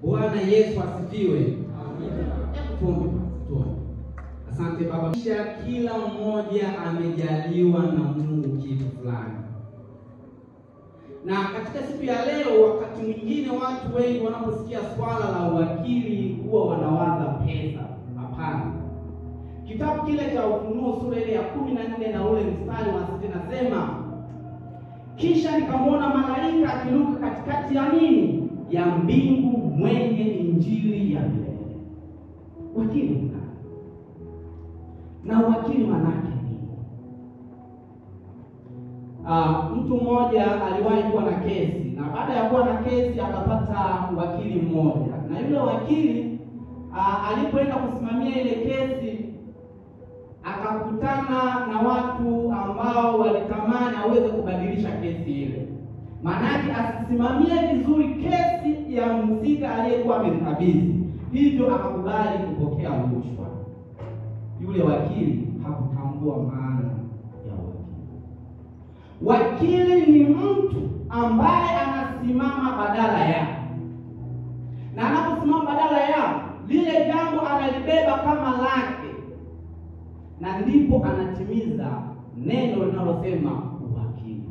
Bwana Yesu asifiwe. Amina. Tuombe. Asante Baba. Kila mmoja amejaliwa na Mungu kitu fulani. Na katika siku ya leo, wakati mwingine watu wengi wanaposikia swala la uwakili huwa wanawaza pesa. Hapana. Kitabu kile cha Ufunuo sura ile ya 14 na ule mstari wa 6 nasema, kisha nikamwona malaika akiruka katikati ya nini? Ya mbingu, mwenye injili ya milele. Wakili ni nani? Na wakili manake nini? Mtu mmoja aliwahi kuwa na kesi, na baada ya kuwa na kesi akapata wakili mmoja. Na yule wakili alipoenda kusimamia ile kesi akakutana na watu ambao walitamani aweze kubadilisha kesi ile. Maana yake asisimamie vizuri kesi ya mhusika aliyekuwa amemkabidhi. Hivyo akakubali kupokea rushwa. Yule wakili hakutambua maana ya wakili. Wakili ni mtu ambaye anasimama badala yao. Na anaposimama badala yao, lile jambo analibeba kama lake. Na ndipo anatimiza neno linalosema uwakili.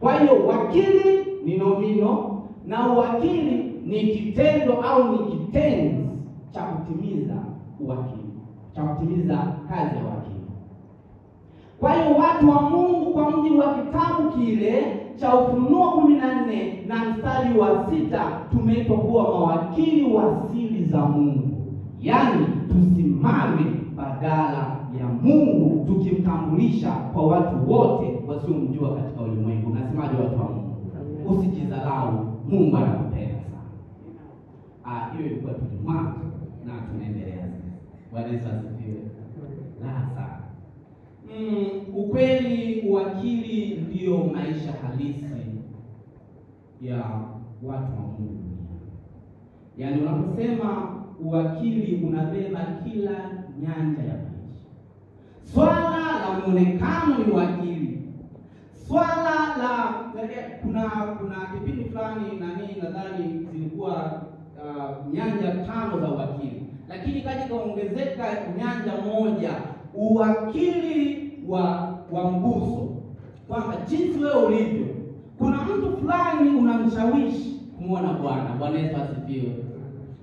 Kwa hiyo wakili ni nomino na uwakili ni kitendo au ni kitenzi cha kutimiza uwakili, cha kutimiza kazi ya wakili. Kwa hiyo watu wa Mungu, kwa mujibu wa kitabu kile cha Ufunuo 14 na mstari wa 6, tumeitwa kuwa mawakili wa siri za Mungu. Yaani tusimame badala ya Mungu, tukimtambulisha kwa watu wote wasiomjua katika ulimwengu. Nasemaje watu wa Mungu? Usijidharau, Mungu anakupenda sana. Hiyo ilikuwa tu mwanzo na tunaendelea. Bwana Yesu asifiwe. Sasa ukweli, uwakili ndio maisha halisi ya watu wa Mungu. Yaani unaposema uwakili unabeba kila nyanja ya maisha. Swala la muonekano ni wakili. Swala la kuna kipindi fulani nadhani zilikuwa nyanja 5 za uwakili. Lakini kaja kaongezeka nyanja moja, uwakili wa mguso. Kwamba jinsi wewe ulivyo, kuna mtu fulani unamshawishi kumuona Bwana. Bwana Yesu asifiwe.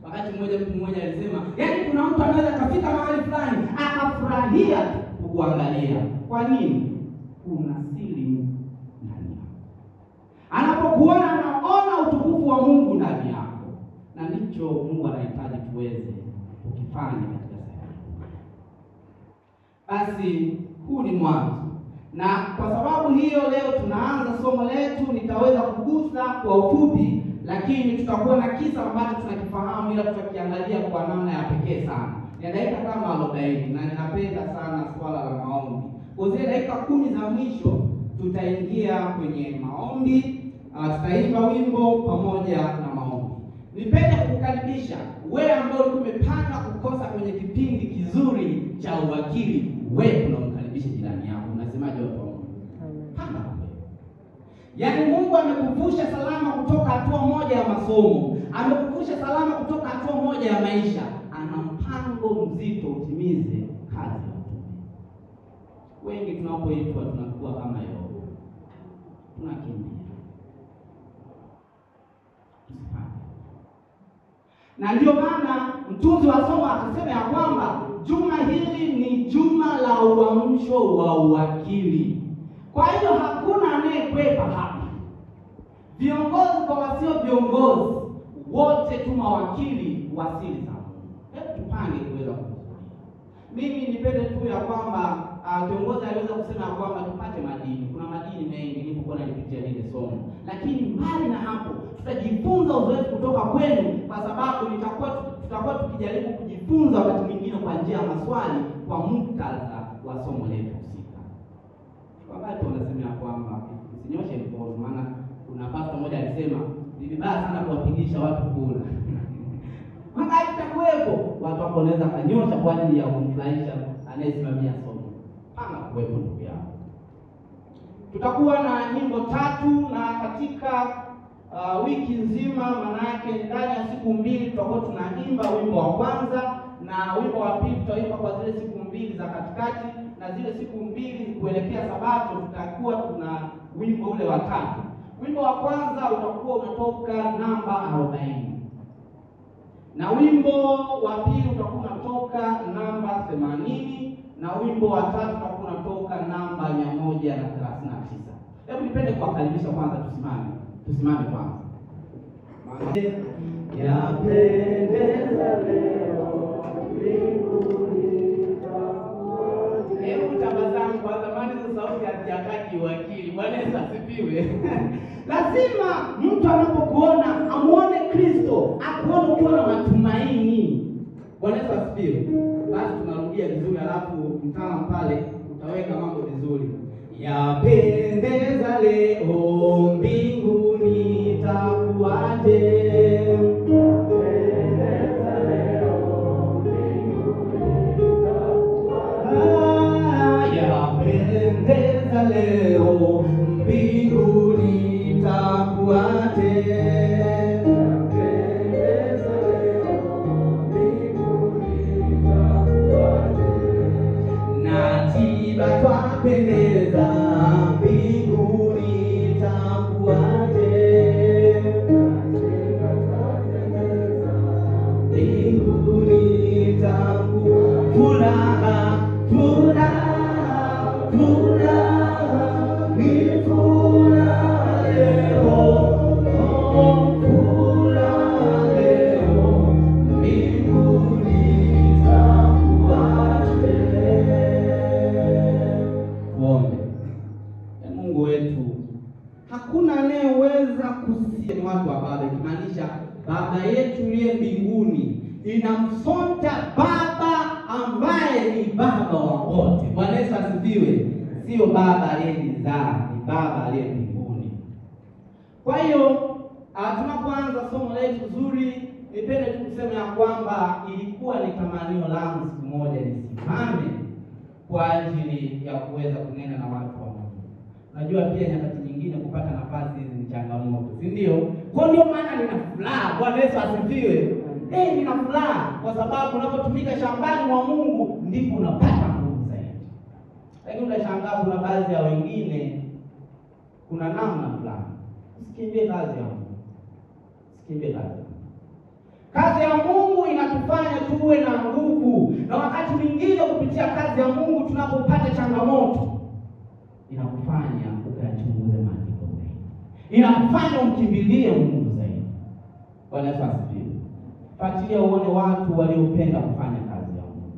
Wakati mmoja mtu mmoja alisema, yaani kuna mtu anaweza kafika mahali fulani akafurahia kukuangalia. Kwa nini? Kuna siri ndani yako. Anapokuona anaona utukufu wa Mungu ndani yako. Na ndicho Mungu anahitaji tuweze kukifanya katika sehemu. Basi huu ni mwanzo. Na kwa sababu hiyo leo tunaanza somo letu. Nitaweza kugusa kwa ufupi, lakini tutakuwa na kisa ambacho tunakifahamu, ila tutakiangalia kwa namna ya pekee sana. Ni dakika kama 40 na ninapenda sana swala la maombi. Kwa zile dakika 10 za mwisho tutaingia kwenye maombi, tutaimba wimbo pamoja na maombi. Nipende kukukaribisha wewe ambao umepanga kukosa kwenye kipindi kizuri cha uwakili. Wewe unamkaribisha jirani yako. Unasemaje watu wa Mungu? Hapana. Yaani Mungu amekuvusha salama kutoka hatua moja ya masomo. Amekuvusha salama kutoka hatua moja ya maisha. Ana mpango mzito utimize kazi ya utume. Wengi tunapoitwa tunakuwa kama Yobu. Tunakimbia. Na ndio maana mtunzi wa somo akasema ya kwamba juma hili ni juma la uamsho wa uwakili. Kwa hiyo hakuna anayekwepa hapa. Viongozi kwa wasio viongozi, wote tu mawakili wa siri za Mungu. Hebu tupange kuweza kuhudhuria. Mimi nipende tu ya kwamba viongozi aliweza kusema ya kwamba tupate madini. Kuna madini mengi nilipokuwa nalipitia ile somo. Lakini mbali na hapo, tutajifunza uzoefu kutoka kwenu, kwa sababu tutakuwa tukijaribu kujifunza wakati mwingine kwa njia ya maswali kwa muktadha wa somo letu husika. Wakati wanasema kwamba usinyoshe mkono, maana kuna pastor mmoja alisema ni vibaya sana kuwapigisha watu kula. Wakati itakuwepo watu wako wanaweza kanyosha kwa ajili ya kumfurahisha anayesimamia somo. Pana kuwepo ndugu yao. Tutakuwa na nyimbo 3 na katika wiki nzima, maana yake ndani ya siku 2 tutakuwa tunaimba wimbo wa kwanza, na wimbo wa pili tutaimba kwa zile siku mbili za katikati, na zile siku mbili kuelekea Sabato tutakuwa tuna wimbo ule wa tatu. Wimbo wa kwanza utakuwa unatoka namba 40. Na wimbo wa pili utakuwa unatoka namba 80, na wimbo wa tatu utakuwa unatoka namba 139. Hebu nipende kuwakaribisha kwanza, tusimame kwanza. Yapendeza leo mbinguni. Hebu tabasamu kwa zamani, za sauti hazijakaki wakili. Bwana Yesu asifiwe. Lazima mtu anapokuona amuone Kristo, akuone ukiwa na matumaini. Bwana Yesu asifiwe. Basi tunarudia vizuri, alafu mtaalamu pale utaweka mambo vizuri. Yapendeza leo mbinguni itakuwaje? Yapendeza leo mbinguni itakuwaje? Yapendeza leo mbinguni itakuwaje? Twapendeza mbinguni itakuwaje? Mbinguni itakuwaje? Furaha, furaha, furaha, ni furaha leo, furaha leo, mbinguni itakuwaje? Mungu wetu, hakuna anayeweza kusia ni watu wa Baba, ikimaanisha Baba yetu aliye mbinguni inamsonta Baba ambaye ni Baba wa wote. Bwana Yesu asifiwe. Sio Baba aliyenizaa, ni Baba aliye mbinguni. Kwa hiyo tunapoanza somo letu zuri, nipende tu kusema ya kwamba ilikuwa ni tamanio langu siku moja nisimame kwa ajili ya kuweza kunena na watu wa Mungu. Najua pia nyakati nyingine kupata nafasi hizi ni changamoto, si ndio? Kwa ndio maana nina furaha. Bwana Yesu asifiwe. Nina furaha kwa sababu unapotumika shambani mwa Mungu ndipo unapata nguvu zaidi. Lakini unashangaa kuna baadhi ya wengine kuna namna fulani. Usikimbie kazi ya Mungu. Usikimbie kazi. Kazi ya Mungu inatufanya tuwe na nguvu, na wakati mwingine kupitia kazi ya Mungu tunapopata changamoto inakufanya ukachunguze maandiko zaidi. Inakufanya umkimbilie Mungu zaidi. Bwana Yesu asifiwe. Fuatilia uone watu waliopenda kufanya kazi ya Mungu.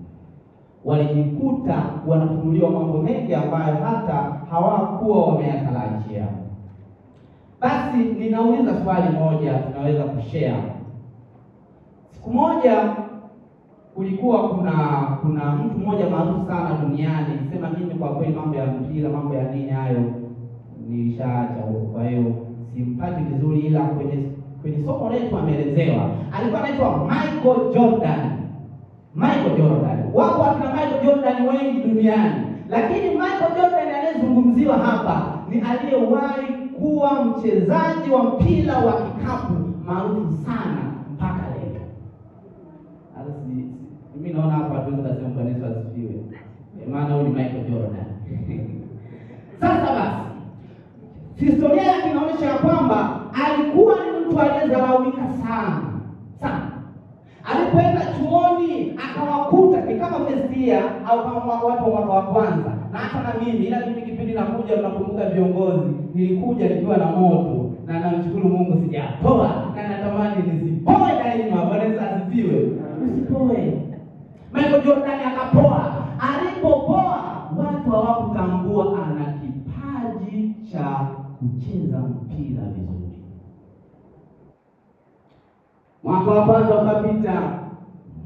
Walijikuta wanafunuliwa mambo mengi ambayo hata hawakuwa wameyatarajia. Basi ninauliza swali moja tunaweza kushare. Siku moja kulikuwa kuna mtu mmoja maarufu sana duniani. Sema mimi kwa kweli mambo ya mpira, mambo ya nini hayo nilishaacha huko. Kwa hiyo simpati vizuri, ila kwenye somo letu ameelezewa. Alikuwa anaitwa Michael Jordan. Michael Jordan. Wapo akina Michael Jordan wengi duniani, lakini Michael Jordan anayezungumziwa hapa ni aliyewahi kuwa mchezaji wa mpira wa kikapu maarufu sana mpaka leo. Mimi naona hapa tunaweza kusema Bwana Yesu asifiwe. Maana huyu ni Michael Jordan. Sasa basi, historia yake inaonyesha ya kwamba alikuwa ni mtu aliyedharaulika sana. Alipoenda chuoni akawakuta ni kama first year au kama watu wa mwaka wa kwanza. Na hata na mimi, ila mimi kipindi nakuja tunakumbuka viongozi, nilikuja nikiwa na moto na namshukuru Mungu sijapoa, na natamani nisipoe daima. Bwana Yesu asifiwe. Usipoe. Michael Jordan akapoa. Alipopoa watu hawakutambua ana kipaji cha kucheza mpira vizuri. Mwaka wa kwanza ukapita,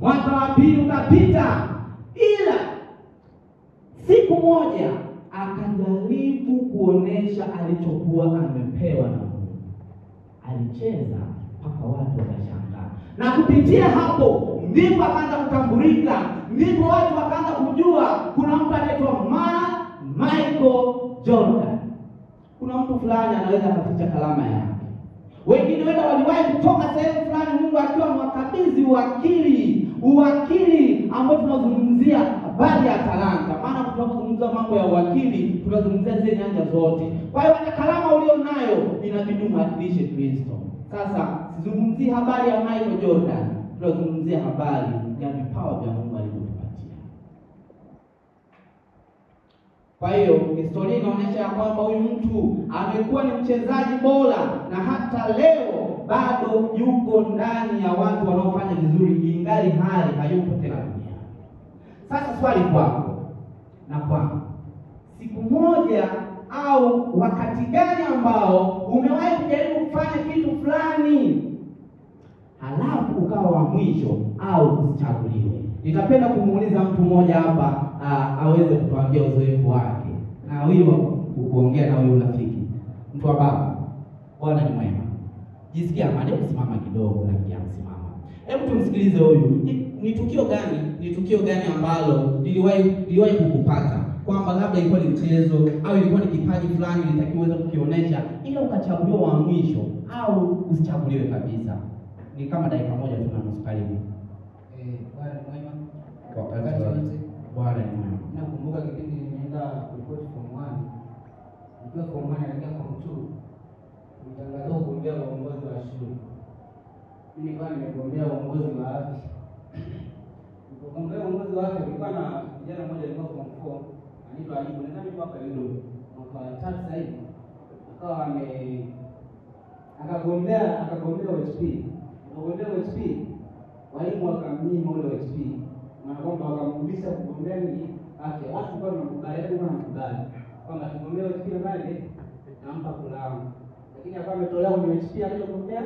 mwaka wa pili ukapita, ila siku moja akajaribu kuonesha alichokuwa amepewa na Mungu. Alicheza mpaka watu wakashangaa. Na kupitia hapo ndipo akaanza kutambulika, ndipo watu wakaanza kujua kuna mtu anaitwa Michael Jordan. Kuna mtu fulani anaweza kuficha kalama yake. Wengine wenda waliwahi kutoka sehemu fulani Mungu akiwa mwakabidhi uwakili ambao tunazungumzia habari ya talanta. Maana tunapozungumza mambo ya uwakili tunazungumzia zile nyanja zote. Kwa hiyo hata kalama ulio nayo inabidi umwakilishe Kristo. Sasa sizungumzii habari ya Michael Jordan, tunazungumzia habari ya vipawa vya Mungu alivyotupatia. Kwa hiyo historia inaonyesha kwamba huyu mtu amekuwa ni mchezaji bora na hata leo bado yuko ndani ya watu wanaofanya vizuri ingali hali hayupo tena duniani. Sasa swali kwako na kwangu, siku moja au wakati gani ambao umewahi kujaribu kufanya kitu fulani halafu ukawa wa mwisho au usichaguliwe? Nitapenda kumuuliza mtu mmoja hapa aweze kutuambia uzoefu wake, na huyo kuongea na huyo rafiki. Mtu wa Baba, Bwana ni mwema. Jisikia amani, kusimama kidogo na kiamsimama. Hebu tumsikilize huyu. Ni tukio gani ambalo liliwahi kukupata kwamba labda ilikuwa ni mchezo au ilikuwa ni kipaji fulani litakiwa uweze kukionyesha ila ukachaguliwa wa mwisho au usichaguliwe kabisa? Ni kama dakika moja tu na nusu karibu. Bwana ni mwema. Bwana ni mwema. Nakumbuka kipindi nilienda report form 1. Nikiwa form 1 na form 2. Nilitangazwa kugombea uongozi wa shule. Mimi nilikuwa nimegombea uongozi wa afya. Nilipogombea uongozi wa afya nilikuwa na kijana mmoja alikuwa form 4, anaitwa Ayubu. Nadhani yuko hapa leo. Mwaka 3 sasa hivi. Akawa akagombea OHP. Akagombea OHP. Walimu wakamnyima ule OHP. Na kwamba wakamrudisha kugombea ni afya. Watu kwa nakubali kwamba tugombea OHP mbali nampa kulamu. Lakini hapa ametolewa kwenye OHP aliyogombea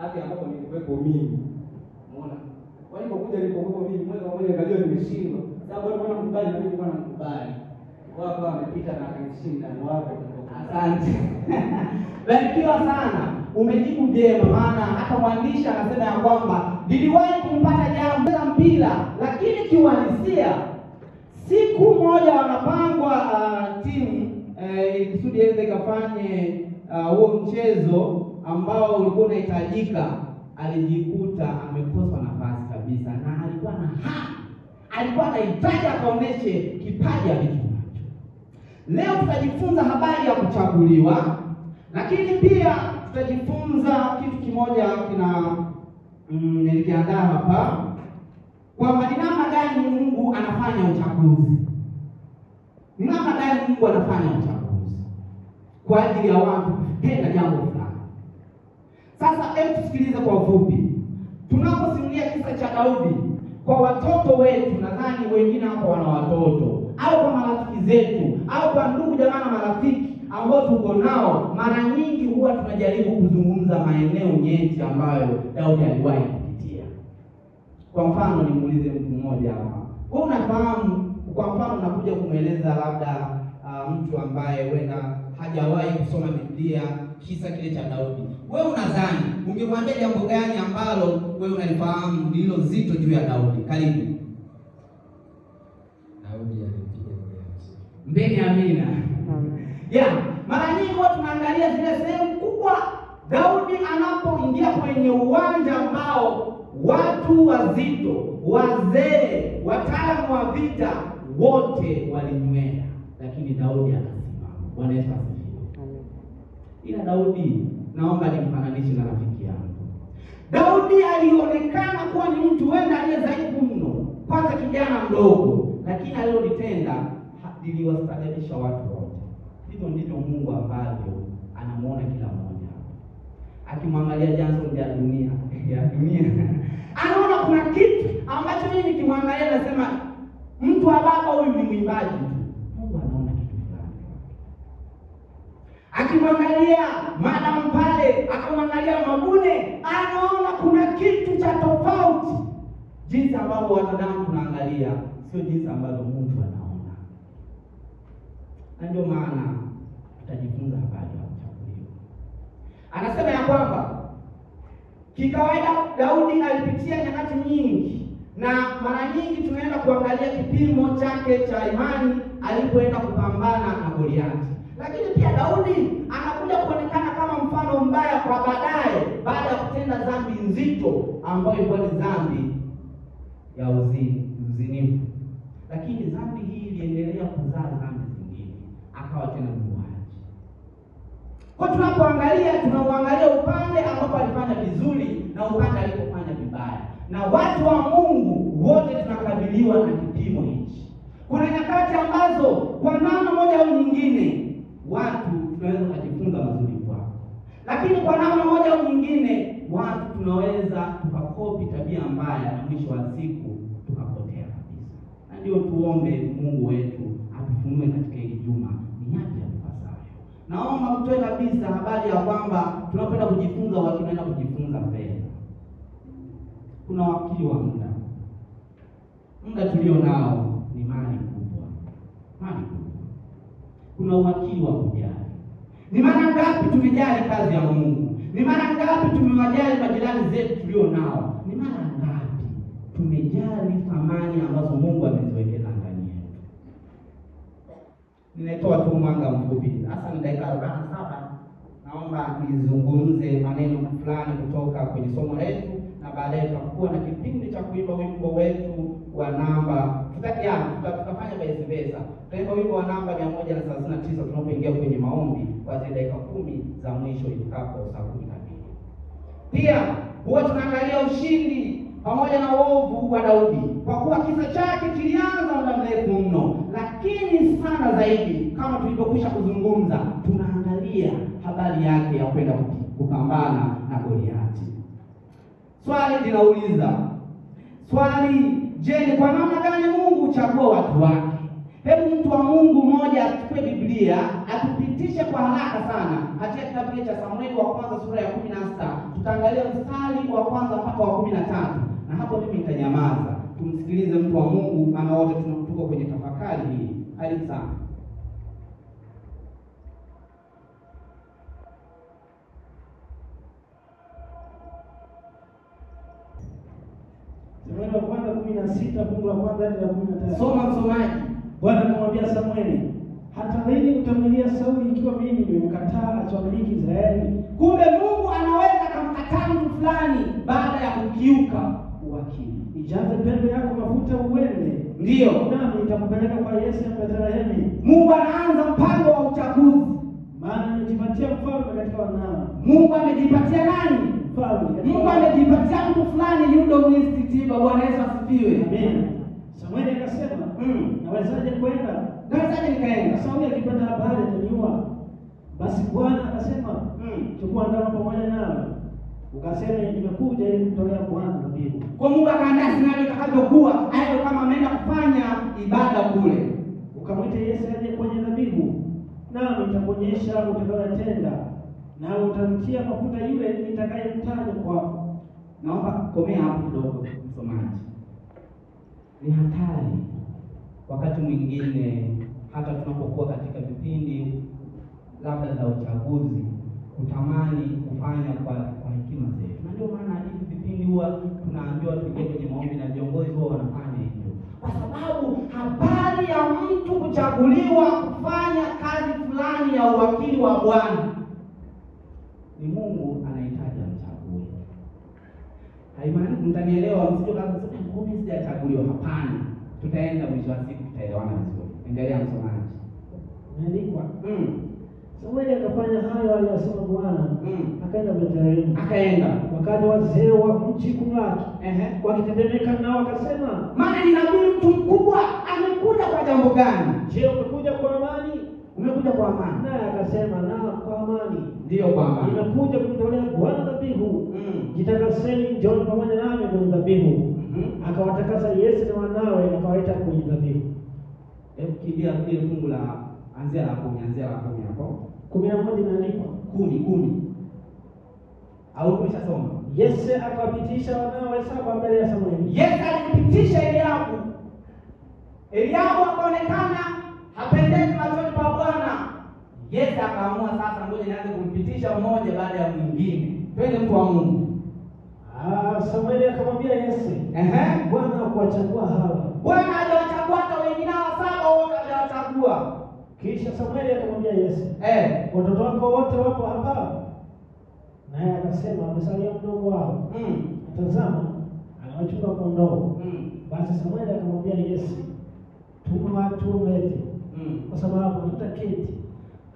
afya ambapo nilikuwepo mimi. Umeona? Nilipokuwa mimi mwezi mmoja nikajua nimeshindwa. Sababu wale wanakubali na mimi nilikuwa nakubali. Wao hapa wamepita na kanishinda ni wapo. Asante. Barikiwa sana. Umejibu vyema, maana hata mwandishi anasema ya kwamba niliwahi kumpata jambo la mpira, lakini kiuhalisia siku moja wanapangwa timu kusudi iweze kufanye huo mchezo ambao ulikuwa unahitajika, alijikuta amekosa nafasi kabisa, na alikuwa anahitaji akaoneshe kipaji alichonacho. Leo tutajifunza habari ya kuchaguliwa, lakini pia tutajifunza kitu kimoja nilikiandaa hapa kwamba ni namna gani Mungu anafanya uchaguzi. Ni namna gani Mungu anafanya uchaguzi kwa ajili ya watu kupenda jambo fulani. Sasa hebu tusikilize kwa ufupi. Tunaposimulia kisa cha Daudi kwa watoto wetu, nadhani wengine hapo wana watoto, au kwa marafiki zetu, au kwa ndugu jamaa na marafiki ambao tuko nao, mara nyingi huwa tunajaribu kuzungumza maeneo nyeti ambayo Daudi aliwahi kupitia. Kwa mfano nimuulize mtu mmoja hapa. Wewe unafahamu, kwa mfano unakuja kumweleza labda mtu ambaye wenda hajawahi kusoma Biblia kisa kile cha Daudi. Wewe unadhani ungemwambia jambo gani ambalo wewe unalifahamu ndilo zito juu ya Daudi? Karibu. Daudi alipiga Goliathi. Mbeni amina. Mara nyingi huwa tunaangalia zile sehemu kubwa Daudi anapoingia kwenye uwanja ambao watu wazito, wazee, wataalamu wa vita wote walinywea, lakini Daudi akasimama. Bwana Yesu asifiwe. Ila Daudi, naomba nimfananishe na rafiki yangu. Daudi alionekana kuwa ni mtu wenda aliye dhaifu mno, kwanza kijana mdogo, lakini alilotenda liliwastajabisha watu wote. Hivyo ndivyo Mungu ambavyo anamuona kila mmoja. Akimwangalia Johnson ya dunia, anaona kuna kitu ambacho mimi nikimwangalia nasema mtu wa Baba huyu ni mwimbaji tu. Mungu anaona kitu fulani. Akimwangalia madam pale, akamwangalia Mabune, anaona kuna kitu cha tofauti. Jinsi ambavyo wanadamu tunaangalia sio jinsi ambavyo Mungu anaona. Na ndio maana tutajifunza habari ya uchaguliwa. Anasema ya kwamba kikawaida Daudi alipitia nyakati nyingi, na mara nyingi tunaenda kuangalia kipimo chake cha imani alipoenda kupambana na Goliathi. Lakini pia Daudi anakuja kuonekana kama mfano mbaya kwa baadaye, baada ya kutenda dhambi nzito ambayo ilikuwa ni dhambi ya uzinifu. Lakini dhambi hii iliendelea kuzaa dhambi zingine, akawa tena muuaji. Kwa tunauangalia upande ambapo alifanya vizuri na upande alipofanya vibaya. Na watu wa Mungu wote tunakabiliwa na kipimo hichi. Kuna nyakati ambazo kwa namna moja au nyingine watu tunaweza kujifunza mazuri kwao, lakini kwa namna moja au nyingine watu tunaweza tukakopi tabia mbaya na mwisho wa siku tukapotea kabisa. Na ndio tuombe Mungu wetu atufunue katika hili juma ni yapi yapasayo. Naomba mtoe kabisa habari ya kwamba tunapenda kujifunza, tunaenda kujifunza mbele. Kuna wakili wa muda tulio nao ni mali kubwa. Kuna wakili wa kujali. Ni mara ngapi tumejali kazi ya Mungu? Ni mara ngapi tumewajali majirani zetu tulio nao? Ni mara ngapi tumejali thamani ambazo Mungu ameziwekeza ndani yetu? Ninatoa tu mwanga mfupi. Sasa ni dakika 47. Naomba nizungumze maneno fulani kutoka kwenye somo letu, na baadaye tutakuwa na kipindi cha kuimba wimbo wetu wa namba tutafanya vice versa. Tutaimba wimbo wa namba 139 tunapoingia kwenye maombi kwa dakika 10 za mwisho ifikapo saa 10 kamili. Pia huwa tunaangalia ushindi pamoja na uovu wa Daudi, kwa kuwa kisa chake kilianza muda mrefu mno, lakini sana zaidi kama tulivyokwisha kuzungumza, tunaangalia habari yake ya kwenda kupambana na Goliati. Swali linauliza, je, ni kwa namna gani Mungu huchagua watu wake? Hebu mtu wa Mungu mmoja achukue Biblia atupitishe kwa haraka sana katika kitabu cha Samueli wa kwanza sura ya 16. Tutaangalia mstari wa kwanza mpaka wa 13. Na hapo mimi nitanyamaza. Tumsikilize mtu wa Mungu, maana wote tuko kwenye tafakari hii. Karibu sana. Samueli wa kwanza 16 fungu la kwanza hadi la 13. Soma msomaji. Bwana akamwambia Samueli, hata lini utamlilia Sauli ikiwa mimi nimemkataa asiwamiliki Israeli? Kumbe Mungu anaweza kumkataa mtu fulani baada ya kukiuka uwakili. Ijaze pembe yako mafuta uende. Ndiyo. Nami nitakupeleka kwa Yese Bethlehemi. Mungu anaanza mpango wa uchaguzi. Maana nimejipatia mfalme katika wanao. Mungu amejipatia nani? Mfalme. Mungu amejipatia mtu fulani Yudo Mistitiba. Bwana Yesu asifiwe. Amen. Samueli akasema, nawezaje kwenda? Nawezaje nikaenda? Sauli akipata habari ataniua. Basi Bwana akasema, chukua ndama pamoja nawe. Ukasema nimekuja ili kumtolea Bwana dhabihu. Kwa Mungu akaandaa scenario itakavyokuwa, ayo kama ameenda kufanya ibada kule. Ukamwita Yese aje kwenye dhabihu, nami nitakuonyesha utakayotenda, na utamtia mafuta yule nitakayemtaja kwako. Naomba komea hapo kidogo msomaji. Ni hatari wakati mwingine hata tunapokuwa katika vipindi labda za uchaguzi kutamani kufanya kwa hekima zetu. Na ndio maana hivi vipindi huwa tunaambiwa tuingie kwenye maombi na viongozi huwa wanafanya hivyo. Kwa sababu habari ya mtu kuchaguliwa kufanya kazi fulani ya uwakili wa Bwana ni Mungu anahitaji amchague. Haimaanishi mtanielewa, msije kaanza kusema mimi sijachaguliwa. Hapana. Tutaenda mwisho wa siku tutaelewana vizuri. Endelea msomaji. Imeandikwa. Samueli akafanya hayo aliyosema Bwana. Akaenda Bethlehemu. Wakati wazee wa mji kumlaki. Wakitetemeka nao wakasema, maana ni nabii mtu mkubwa amekuja kwa jambo gani? Je, umekuja kwa amani? Umekuja kwa amani. Naye akasema, na kwa amani. Ndio kwa amani. Nimekuja kumtolea Bwana dhabihu. Jitakaseni njoni pamoja nami kwenye dhabihu. Akawatakasa Yese na wanawe akawaita kwenye dhabihu. Hebu kimbia ile fungu la anzia la 10 hapo. 11 imeandikwa 10. Au umeshasoma? Yese akawapitisha wanawe 7 mbele ya Samueli. Yese alipitisha Eliabu akaonekana hapendezi machoni pa Bwana. Yese akaamua sasa ngoja nianze kumpitisha mmoja baada ya mwingine. Twende mtu wa Mungu. Samueli akamwambia Yese, Bwana hakuwachagua hawa. Bwana hajawachagua hata wengine 7 wote hajawachagua. Kisha Samueli akamwambia Yese, watoto wako wote wapo hapa? Naye akasema amesalia mdogo wao. Tazama, anawachunga kondoo. Basi Samueli akamwambia Yese, tuma watu wete. Kwa sababu hatutaketi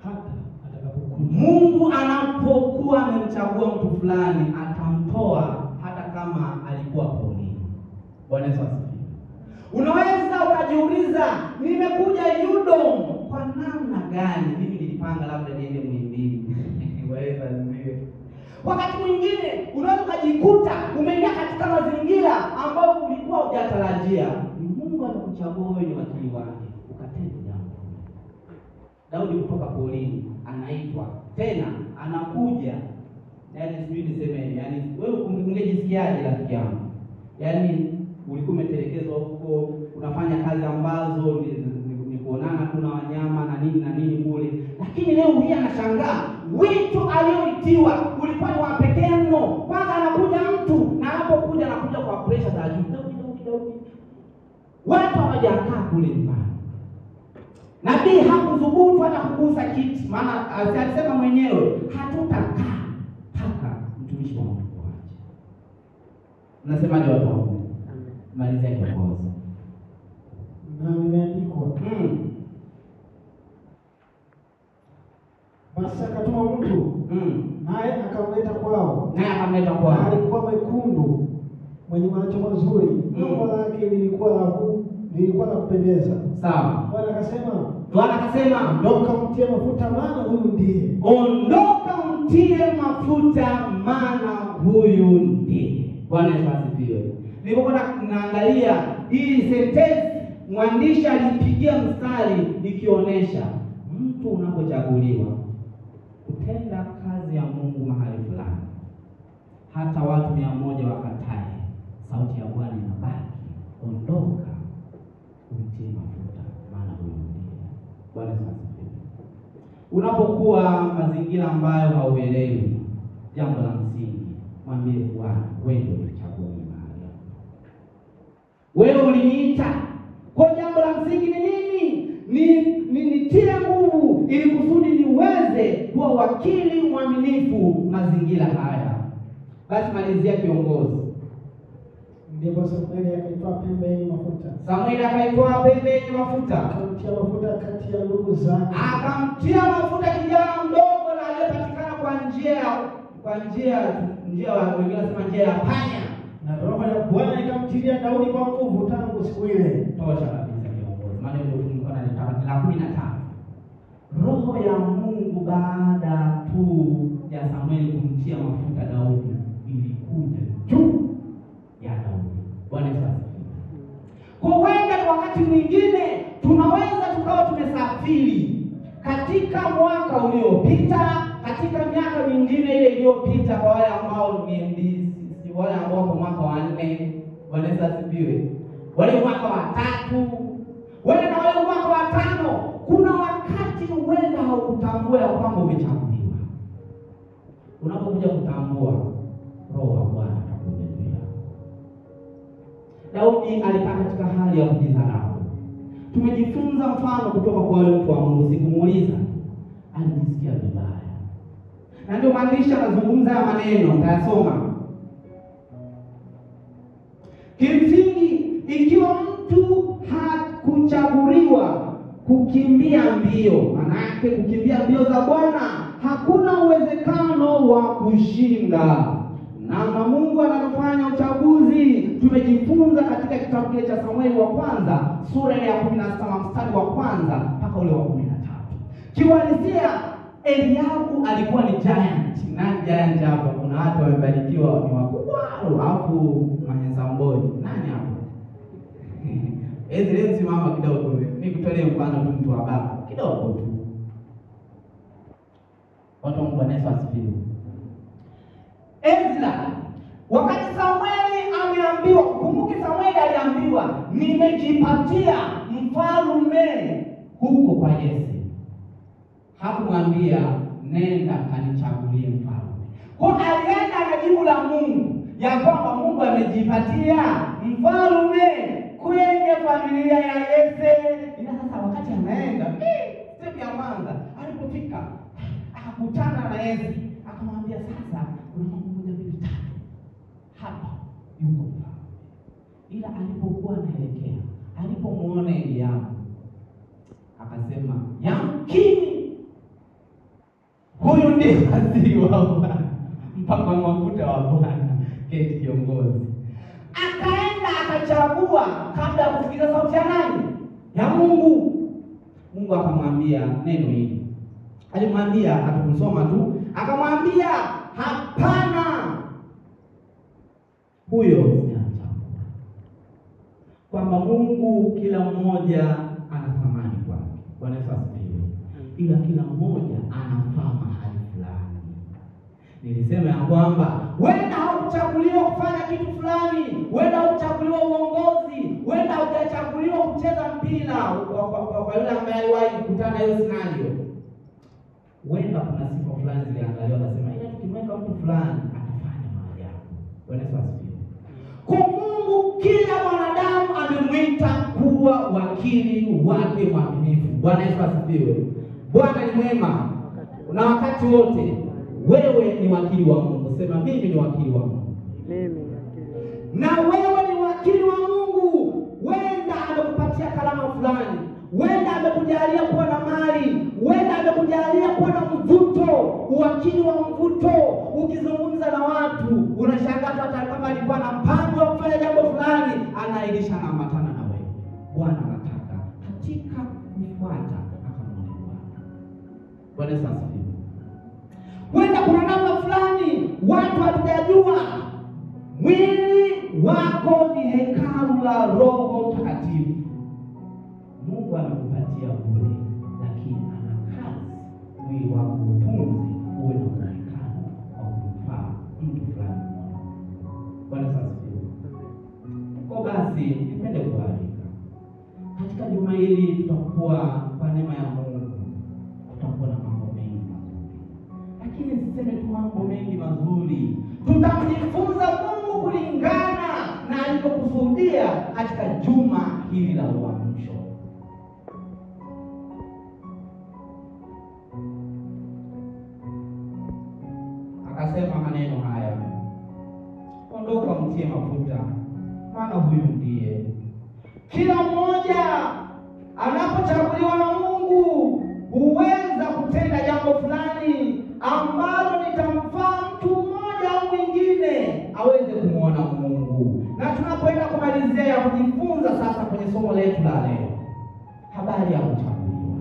hata atakapokuja. Mungu anapokuwa amemchagua mtu fulani atamtoa hata kama alikuwa polini. Bwana Yesu asifiwe. Unaweza ukajiuliza, nimekuja Yudom kwa namna gani? Mimi nilipanga labda niende Muhimbili. Bwana Yesu asifiwe. Wakati mwingine unaweza ukajikuta umeingia katika mazingira ambayo ulikuwa hujatarajia. Mungu anakuchagua wewe ni wakili wake, ukatende jambo. Daudi kutoka polini anaitwa tena anakuja. Yaani sijui niseme, yaani wewe ungejisikiaje rafiki yangu? Yaani ulikuwa umetelekezwa huko, unafanya kazi ambazo ni kuonana kuna wanyama na nini kule. Lakini leo hii anashangaa, wito alioitiwa ulikuwa ni wa pekee mno. Kwanza anakuja mtu na anapokuja anakuja kwa pressure za juu. Daudi. Watu hawajakaa kule mbali. Nabii hakudhubutu hata kugusa kiti, maana alisema mwenyewe hatutakaa mpaka mtumishi wa Mungu aje. Mnasemaje watu wangu? Malizia kiongozi. Na imeandikwa. Basi akatuma mtu. Naye akamleta kwao. Alikuwa mwekundu, mwenye macho mazuri. Umbo lake lilikuwa la kupendeza. Sawa. Bwana akasema, ondoka mtie mafuta maana huyu ndiye. Ondoka mtie mafuta maana huyu ndiye. Bwana Yesu asifiwe. Nilipokuwa naangalia hii sentence, mwandishi alipigia mstari ikionyesha mtu unapochaguliwa kutenda kazi ya Mungu mahali fulani, hata watu 100 wakatae, sauti ya Bwana inabaki, ondoka umtie mafuta maana huyu ndiye. Bwana asifiwe. Unapokuwa mazingira ambayo hauelewi, jambo la msingi mwambie Bwana, wewe ndio ulichagua mahali hapa. Wewe uliniita. Kwa jambo la msingi ni nini? Nitie nguvu ili kusudi niweze kuwa wakili mwaminifu mazingira haya. Basi malizia kiongozi. Ndipo Samueli akaitoa pembe yenye mafuta. Akamtia mafuta kati ya ndugu zake. Akamtia mafuta kijana mdogo na aliyepatikana kwa njia wengine wanasema njia ya panya. Na roho ya Bwana ikamtilia Daudi kwa nguvu tangu siku ile. Tosha kabisa kiongozi. Maana ndio tulikuwa tunataka la 15. Roho ya Mungu baada tu ya Samueli kumtia mafuta Daudi ilikuja juu ya Daudi. Bwana Yesu asifiwe. Kwa wenda wakati mwingine tunaweza tukawa tumesafiri katika mwaka uliopita, katika miaka mingine ile iliyopita, kwa wale ambao ni MDs, wale ambao kwa mwaka wa 4, Bwana Yesu asifiwe. Wale mwaka wa 3, wale na wale mwaka wa 5, kuna wakati uenda haukutambua kwamba umechaguliwa. Unapokuja kutambua, Roho wa Bwana atakuja juu yako. Daudi alikaa katika hali ya kujidharau. Tumejifunza mfano kutoka kwa wale mtu wa Mungu, sikumuuliza, alijisikia vibaya. Na ndio maandishi anazungumza ya maneno, nitayasoma. Kimsingi, ikiwa mtu hakuchaguliwa kukimbia mbio, maana yake kukimbia mbio za Bwana, hakuna uwezekano wa kushinda. Na Mungu anapofanya uchaguzi, tumejifunza katika kitabu cha Samueli wa kwanza, sura ya 17 mstari wa kwanza mpaka ule wa 13. Kiuhalisia Eliabu alikuwa ni giant. Nani giant hapa? Kuna watu wamebarikiwa ni wakubwa, alafu mahensamboi. Nani hapo? Leo simama kidogo, nikutolee mfano tu, mtu wa baba kidogo tu. Watu wa Bwana Yesu asifiwe. Ezra, wakati Samueli ameambiwa, kumbuki Samueli aliambiwa, nimejipatia mfalme huko kwa Yese. Hakumwambia nenda kanichagulie mfalme. Kwa alienda na jibu la Mungu ya kwamba Mungu amejipatia mfalme kwenye familia ya Yese. Ila sasa wakati anaenda, step ya kwanza alipofika akakutana na Yese, akamwambia sasa kuna mambo moja mbili tatu hapa yuko mfalme. Ila alipokuwa anaelekea, alipomuona Eliabu, akasema yamkini huyu ndiye waziri wa Bwana, mpaka mafuta wa Bwana keti kiongozi. Akaenda akachagua kabla ya kusikiza sauti ya nani? Ya Mungu. Mungu akamwambia neno hili. Alimwambia, hatukusoma tu, akamwambia hapana, huyo sijamchagua. Kwamba Mungu kila mmoja ana thamani kwake. Bwana Yesu asifiwe. Ila kila mmoja anafaa mahali fulani. Nilisema ya kwamba wenda hauchaguliwa kufanya kitu fulani, wenda hauchaguliwa uongozi, wenda haujachaguliwa kucheza mpira kwa yule ambaye aliwahi kukutana hiyo scenario. Wenda kuna sifa fulani ziliangaliwa, nasema ila tukimweka mtu fulani atafanya maajabu. Bwana Yesu asifiwe. Kwa Mungu kila mwanadamu amemwita kuwa wakili wake mwaminifu. Bwana Yesu asifiwe. Bwana ni mwema na wakati wote. Wewe ni wakili wa Mungu. Sema mimi ni wakili wa Mungu. Na wewe ni wakili wa Mungu. Wenda amekupatia kalama fulani, wenda amekujalia kuwa na mali, wenda amekujalia kuwa na mvuto, uwakili wa mvuto. Ukizungumza na watu unashangaa hata kama alikuwa na mpango wa kufanya jambo fulani, anailisha na matana na wewe. Bwana anataka katika kufuata akamwone Bwana. Bwana Yesu asifiwe. Wenda kuna namna fulani watu hatujajua mwili wako ni hekalu la Roho Mtakatifu. Mungu amekupatia bure, lakini ana kazi mwili wako utunze, uwe na muonekano wa kufaa mtu fulani. Bwana asifiwe. Kwa basi nipende kualika katika juma hili, tutakuwa kwa neema ya Mungu tutakuwa na mambo mengi mazuri. Lakini siseme tu mambo mengi mazuri, tutamjifunza Mungu kulingana na alivyokusudia katika juma hili la uamsho. Akasema maneno haya, ondoka mtie mafuta, maana huyu ndiye. Kila mmoja anapochaguliwa na Mungu huweza kutenda jambo fulani ambalo litamfaa mtu mmoja au mwingine aweze kumuona Mungu. Na tunapoenda kumalizia kujifunza sasa kwenye somo letu la leo, habari ya kuchaguliwa.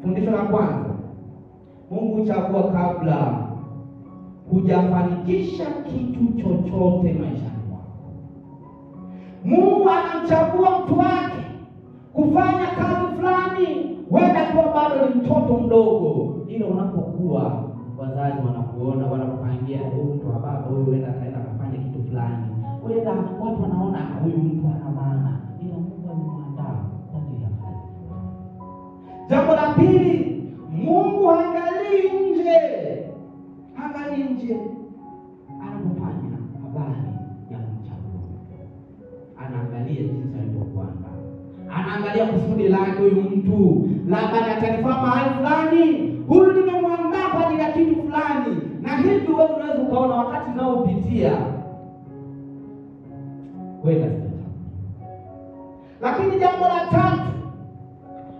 Fundisho la kwanza, Mungu huchagua kabla hujafanikisha kitu chochote maishani mwako. Mungu anamchagua mtu wake kufanya kazi fulani, wenda kwa bado ni mtoto mdogo. Ile unapokuwa wazazi wanakuona, wanakupangia huyu mtu wa baba huyu wenda kaenda kufanya kitu fulani, wenda watu wanaona huyu mtu ana maana, ila Mungu amemwandaa kwa ajili ya kazi. Jambo la pili, Mungu haangalii nje. Angalia nje anapofanya habari ya kumchagua. Anaangalia jinsi alivyokuandaa. Anaangalia kusudi lake huyu mtu. Labda atanifaa mahali fulani. Huyu nimemwandaa kwa ajili ya kitu fulani. Na hivi wewe unaweza ukaona wakati unaopitia wewe sasa. Lakini jambo la tatu,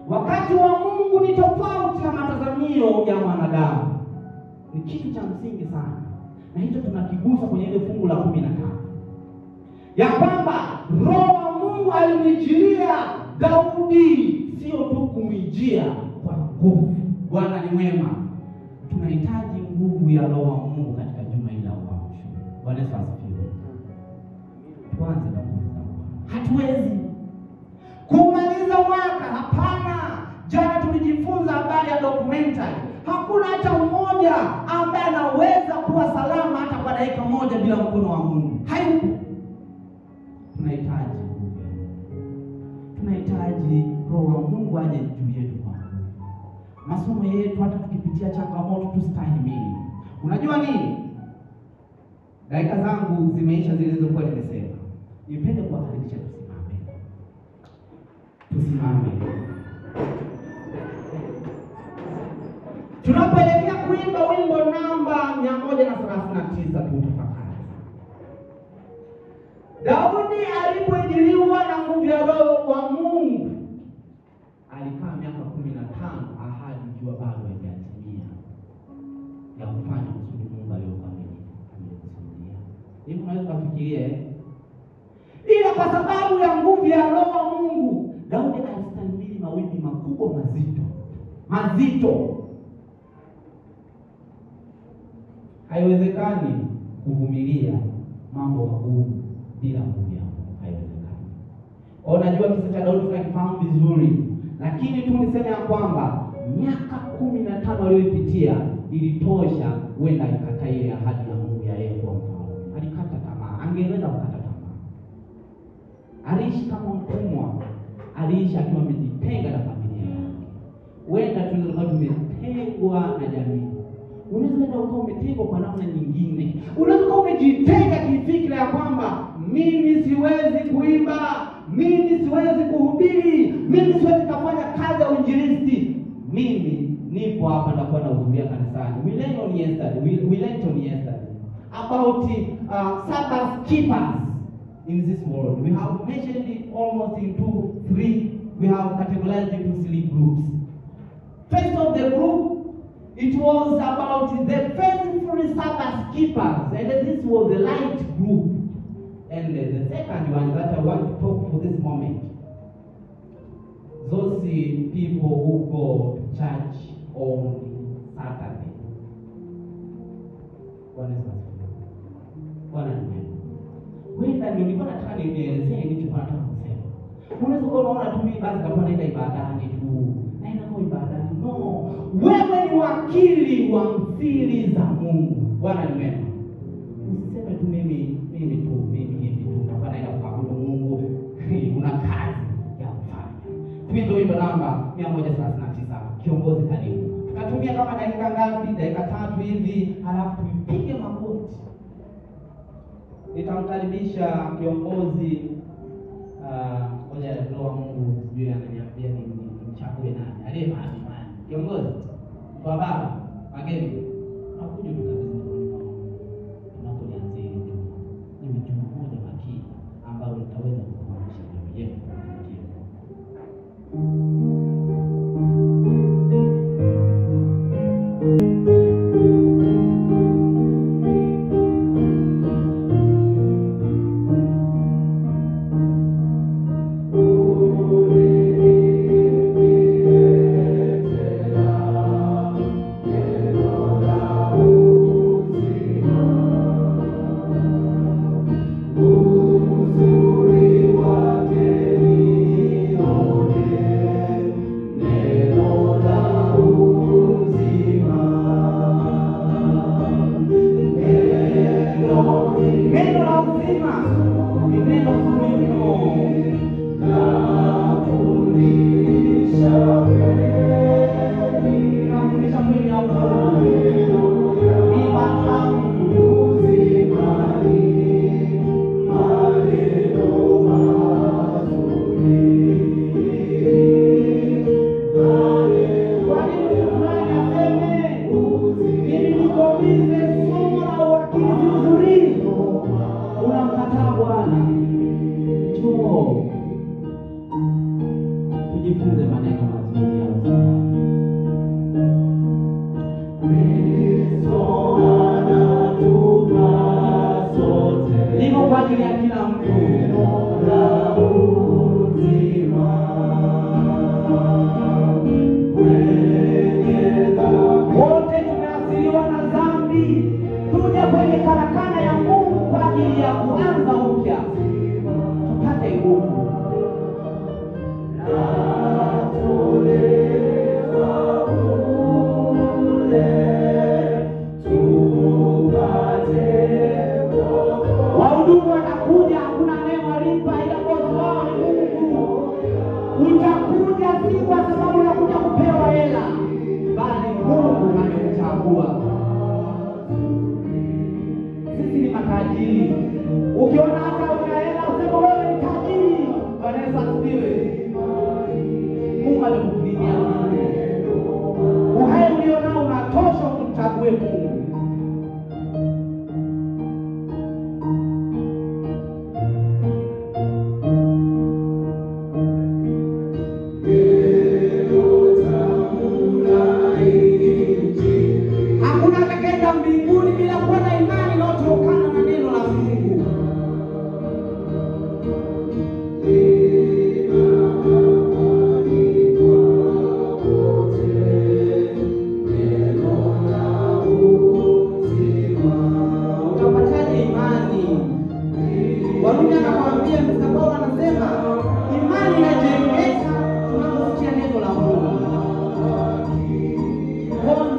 wakati wa Mungu ni tofauti na matazamio ya mwanadamu. Ni kitu cha msingi sana. Na hicho tunakigusa kwenye ile fungu la 15. Ya kwamba Roho wa Mungu alimjilia Daudi, sio tu kumjia kwa nguvu. Bwana ni mwema. Tunahitaji nguvu ya Roho wa Mungu katika juma hili la uamsho. Bwana Yesu asifiwe. Tuanze na kuuliza Bwana. Hatuwezi kumaliza mwaka, hapana. Jana tulijifunza habari ya documentary. Hakuna hata mmoja ambaye anaweza kuwa salama hata kwa dakika moja bila mkono wa Mungu. Hayupo. Tunahitaji nguvu. Tunahitaji Roho wa Mungu aje juu yetu kwa nguvu. Masomo yetu hata tukipitia changamoto tusitahimili. Unajua nini? Dakika zangu zimeisha zilizokuwa nimesema. Nipende kuwakaribisha tusimame. Tusimame. Tunapoelekea kuimba wimbo namba 139 tu tafakari. Daudi alipoijiliwa na nguvu ya Roho wa Mungu, alikaa miaka 15 ahadi ikiwa bado haijatimia ya kufanya kusudi Mungu aliyokusudia. Hivi unaweza kufikiria ila kwa sababu ya nguvu ya Roho wa Mungu, Daudi alistahimili mawimbi makubwa mazito. Haiwezekani kuvumilia mambo magumu bila nguvu ya Mungu, haiwezekani. Unajua kisa cha Daudi tunakifahamu vizuri, lakini tu niseme ya kwamba miaka 15 aliyopitia ilitosha huenda ikata ile ahadi ya Mungu ya yeye kuwa mfalme. Alikata tamaa, angeweza kukata tamaa. Aliishi kama mtumwa, aliishi akiwa amejitenga na familia yake. Huenda tulikuwa tumetengwa na jamii. Unaweza ukawa umetengwa kwa namna nyingine. Unaweza ukawa umejitenga kifikra ya kwamba mimi siwezi kuimba, mimi siwezi kuhubiri, mimi siwezi kufanya kazi ya uinjilisti. Mimi nipo hapa na kwa kuhudhuria kanisani. We learned on yesterday about Sabbath keepers in this world. We have mentioned it almost in 2-3. We have categorized it into 3 groups. First of the group, it was about the faithful Sabbath keepers, and this was the light group. And the second one that I want to talk for this moment, those people who go to church on Saturday. Wenda nilikuwa nataka nielezee nilichokuwa nataka kusema. Unaweza kuona tu mimi basi kama naenda ibadani tu. Naenda kwa ibadani. No. Wewe ni wakili wa mfili za Mungu. Bwana ni mwema. Usiseme tu mimi hivi tu kama naenda kuabudu Mungu. Kuna kazi ya kufanya. Tuimbe wimbo namba 139, kiongozi karibu. Tukatumia kama dakika ngapi? Dakika 3 hivi, halafu tupige magoti. Nitamkaribisha kiongozi moja ya Roho wa Mungu, sijui ananiambia ni mchague nani. Aliye mahali. Kiongozi kwa baba mageni hakuja tukabisa tunapoanzia tu. Ni mtu mmoja makini ambao nitaweza kukuonyesha jambo yetu. Tujifunze maneno mazuri ya uzima. Niko kwa ajili ya kila mtu. Wote tumeathiriwa na dhambi. Tuje kwenye karakana ya Mungu kwa ajili ya kuanza upya. Tupate nguvu. Wahudumu watakuja, hakuna anayewalipa ila bosi wao ni Mungu. Utakuja si kwa sababu ya kuja kupewa hela, bali Mungu amekuchagua. Sisi ni matajiri. Ukiona hata una hela useme wewe ni tajiri. Bwana Yesu asifiwe. Mungu amekukirimia. Uhai ulionao unatosha kumchague Mungu. nikakwambia Mr. Paul anasema imani inajengeka tunaposikia neno la Mungu.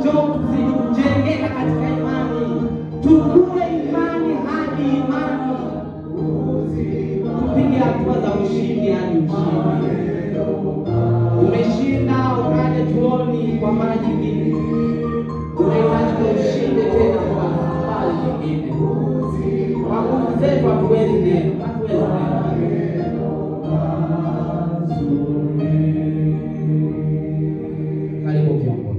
Njoo tujengeka katika imani, tukue imani hadi imani, tupige hatua za ushindi hadi ushindi. Umeshinda ukaja tuoni kwa mara nyingine.